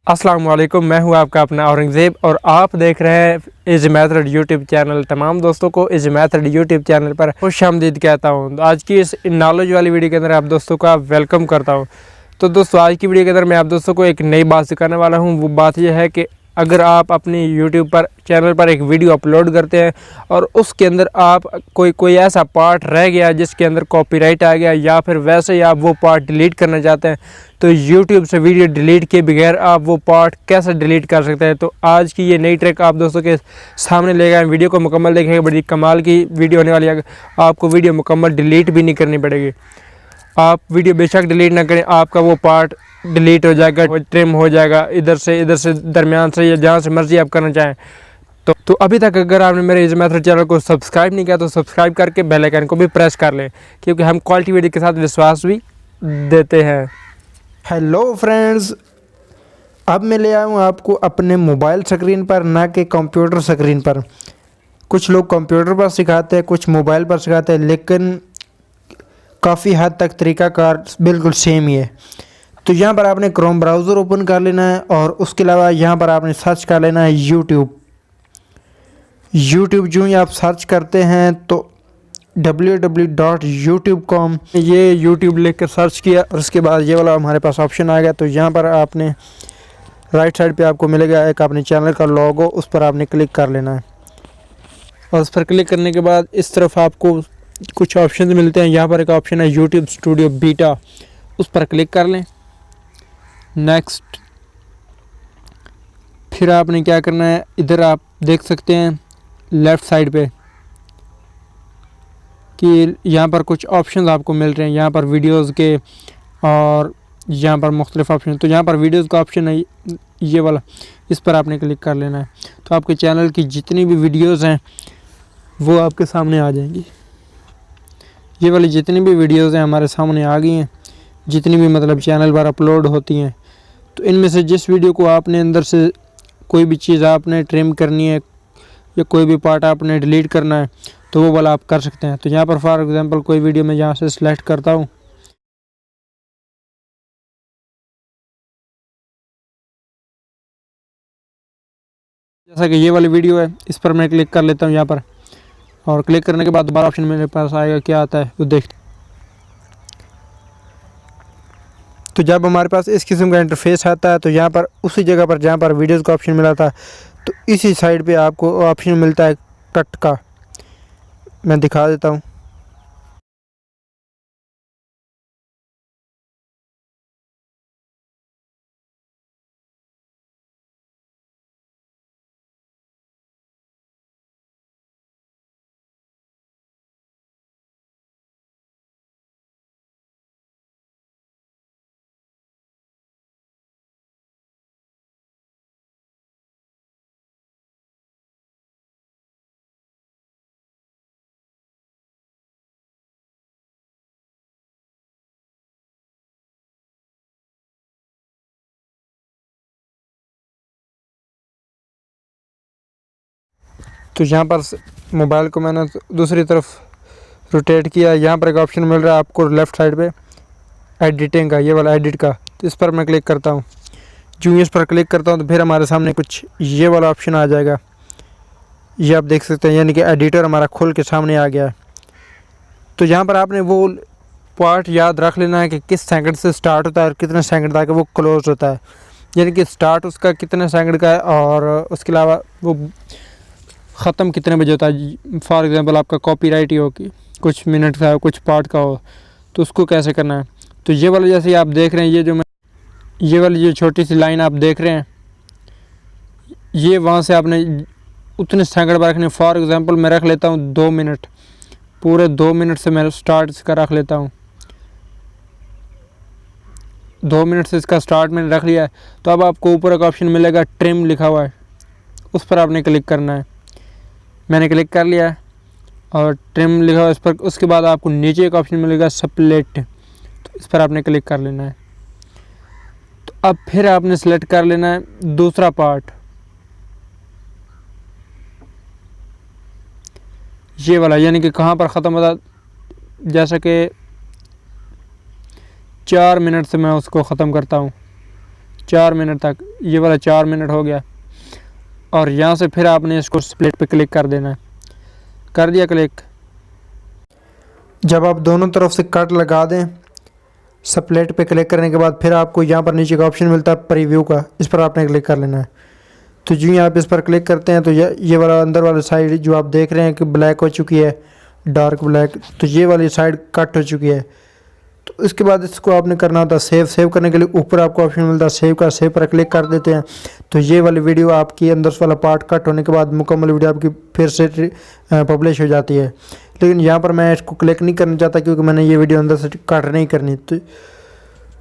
अस्सलाम वालेकुम, मैं हूं आपका अपना औरंगज़ेब और आप देख रहे हैं इज़ मेथड यूट्यूब चैनल। तमाम दोस्तों को इज़ मेथड यूट्यूब चैनल पर खुशामदीद कहता हूं। तो आज की इस नॉलेज वाली वीडियो के अंदर आप दोस्तों का वेलकम करता हूं। तो दोस्तों आज की वीडियो के अंदर मैं आप दोस्तों को एक नई बात सिखाने वाला हूं। वो बात यह है कि अगर आप अपनी यूट्यूब पर चैनल पर एक वीडियो अपलोड करते हैं और उसके अंदर आप कोई ऐसा पार्ट रह गया जिसके अंदर कॉपीराइट आ गया, या फिर वैसे ही आप वो पार्ट डिलीट करना चाहते हैं, तो यूट्यूब से वीडियो डिलीट के बगैर आप वो पार्ट कैसे डिलीट कर सकते हैं। तो आज की ये नई ट्रिक आप दोस्तों के सामने ले गए। वीडियो को मुकम्मल देखेंगे, बड़ी कमाल की वीडियो होने वाली है। आपको वीडियो मुकम्मल डिलीट भी नहीं करनी पड़ेगी। आप वीडियो बेशक डिलीट ना करें, आपका वो पार्ट डिलीट हो जाएगा, ट्रिम हो जाएगा, इधर से दरमियान से या जहाँ से मर्जी आप करना चाहें। तो अभी तक अगर आपने मेरे इज़ मेथड चैनल को सब्सक्राइब नहीं किया तो सब्सक्राइब करके बेल आइकन को भी प्रेस कर लें, क्योंकि हम क्वालिटी वीडियो के साथ विश्वास भी देते हैं। हेलो फ्रेंड्स, अब मैं ले आया हूँ आपको अपने मोबाइल स्क्रीन पर, ना कि कंप्यूटर स्क्रीन पर। कुछ लोग कंप्यूटर पर सिखाते हैं, कुछ मोबाइल पर सिखाते हैं, लेकिन काफ़ी हद तक तरीक़ाकार बिल्कुल सेम ही है। तो यहाँ पर आपने क्रोम ब्राउज़र ओपन कर लेना है और उसके अलावा यहाँ पर आपने सर्च कर लेना है यूट्यूब। जो ही आप सर्च करते हैं तो www.youtube.com ये यूट्यूब लिख कर सर्च किया और उसके बाद ये वाला हमारे पास ऑप्शन आ गया। तो यहाँ पर आपने राइट साइड पे आपको मिलेगा एक अपने चैनल का लोगो, उस पर आपने क्लिक कर लेना है। और उस पर क्लिक करने के बाद इस तरफ आपको कुछ ऑप्शन मिलते हैं। यहाँ पर एक ऑप्शन है यूट्यूब स्टूडियो बीटा, उस पर क्लिक कर लें। नेक्स्ट, फिर आपने क्या करना है, इधर आप देख सकते हैं लेफ़्ट साइड पे कि यहाँ पर कुछ ऑप्शन आपको मिल रहे हैं। यहाँ पर वीडियोस के और यहाँ पर मुख्तलिफ ऑप्शन। तो यहाँ पर वीडियोस का ऑप्शन है ये वाला, इस पर आपने क्लिक कर लेना है। तो आपके चैनल की जितनी भी वीडियोस हैं वो आपके सामने आ जाएंगी। ये वाली जितनी भी वीडियोस हैं हमारे सामने आ गई हैं, जितनी भी मतलब चैनल पर अपलोड होती हैं। तो इनमें से जिस वीडियो को आपने अंदर से कोई भी चीज़ आपने ट्रिम करनी है या कोई भी पार्ट आपने डिलीट करना है तो वो वाला आप कर सकते हैं। तो यहाँ पर फॉर एग्जांपल कोई वीडियो मैं यहाँ से सिलेक्ट करता हूँ। जैसा कि ये वाली वीडियो है, इस पर मैं क्लिक कर लेता हूँ यहाँ पर, और क्लिक करने के बाद दोबारा ऑप्शन मेरे पास आएगा, क्या आता है वो देखते। तो जब हमारे पास इस किस्म का इंटरफेस आता है तो यहाँ पर उसी जगह पर जहाँ पर वीडियोज़ का ऑप्शन मिला था, तो इसी साइड पे आपको ऑप्शन मिलता है कट का। मैं दिखा देता हूँ। तो यहाँ पर मोबाइल को मैंने दूसरी तरफ रोटेट किया। यहाँ पर एक ऑप्शन मिल रहा है आपको लेफ़्ट साइड पे एडिटिंग का, ये वाला एडिट का। तो इस पर मैं क्लिक करता हूँ। जो इस पर क्लिक करता हूँ तो फिर हमारे सामने कुछ ये वाला ऑप्शन आ जाएगा। ये आप देख सकते हैं, यानी कि एडिटर हमारा खुल के सामने आ गया है। तो यहाँ पर आपने वो पार्ट याद रख लेना है कि किस सेकंड से स्टार्ट होता है और कितने सेकंड तक वो क्लोज होता है, यानी कि स्टार्ट उसका कितने सेकंड का है और उसके अलावा वो ख़त्म कितने बजे होता है। फॉर एग्ज़ाम्पल आपका कॉपीराइट ही हो कि कुछ मिनट का हो, कुछ पार्ट का हो, तो उसको कैसे करना है। तो ये वाला जैसे आप देख रहे हैं, ये वाली जो छोटी सी लाइन आप देख रहे हैं, ये वहाँ से आपने उतने सेकंड पर रखने। फॉर एग्ज़ाम्पल मैं रख लेता हूँ 2 मिनट, पूरे 2 मिनट से मैं स्टार्ट इसका रख लेता हूँ। 2 मिनट से इसका स्टार्ट मैंने रख लिया है। तो अब आपको ऊपर एक ऑप्शन मिलेगा ट्रिम लिखा हुआ है, उस पर आपने क्लिक करना है। मैंने क्लिक कर लिया है और ट्रिम लिखा हुआ इस पर। उसके बाद आपको नीचे एक ऑप्शन मिलेगा स्प्लिट, तो इस पर आपने क्लिक कर लेना है। तो अब फिर आपने सेलेक्ट कर लेना है दूसरा पार्ट, ये वाला, यानी कि कहाँ पर ख़त्म होता। जैसा कि 4 मिनट से मैं उसको ख़त्म करता हूँ, 4 मिनट तक, ये वाला 4 मिनट हो गया। और यहाँ से फिर आपने इसको स्प्लिट पे क्लिक कर देना है। कर दिया क्लिक। जब आप दोनों तरफ से कट लगा दें, स्प्लिट पे क्लिक करने के बाद फिर आपको यहाँ पर नीचे का ऑप्शन मिलता है प्रीव्यू का, इस पर आपने क्लिक कर लेना है। तो जो ही आप इस पर क्लिक करते हैं तो ये वाला अंदर वाला साइड जो आप देख रहे हैं कि ब्लैक हो चुकी है, डार्क ब्लैक, तो ये वाली साइड कट हो चुकी है। तो इसके बाद इसको आपने करना होता है सेव करने के लिए ऊपर आपको ऑप्शन मिलता है सेव का, सेव पर क्लिक कर देते हैं। तो ये वाली वीडियो आपकी अंदर से वाला पार्ट कट होने के बाद मुकम्मल वीडियो आपकी फिर से पब्लिश हो जाती है। लेकिन यहाँ पर मैं इसको क्लिक नहीं करना चाहता क्योंकि मैंने ये वीडियो अंदर से कट नहीं करनी। तो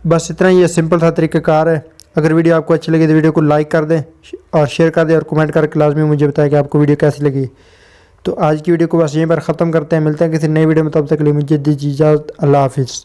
बस इतना ही, ये सिंपल सा तरीक़ाकार है। अगर वीडियो आपको अच्छी लगी तो वीडियो को लाइक कर दें और शेयर कर दें और कमेंट करके लाजमी मुझे बताएं कि आपको वीडियो कैसी लगी। तो आज की वीडियो को बस यहीं पर ख़त्म करते हैं, मिलते हैं किसी नई वीडियो में, तब तक के लिए मुझे दीजिए इजाज़त। अल्लाह हाफिज़।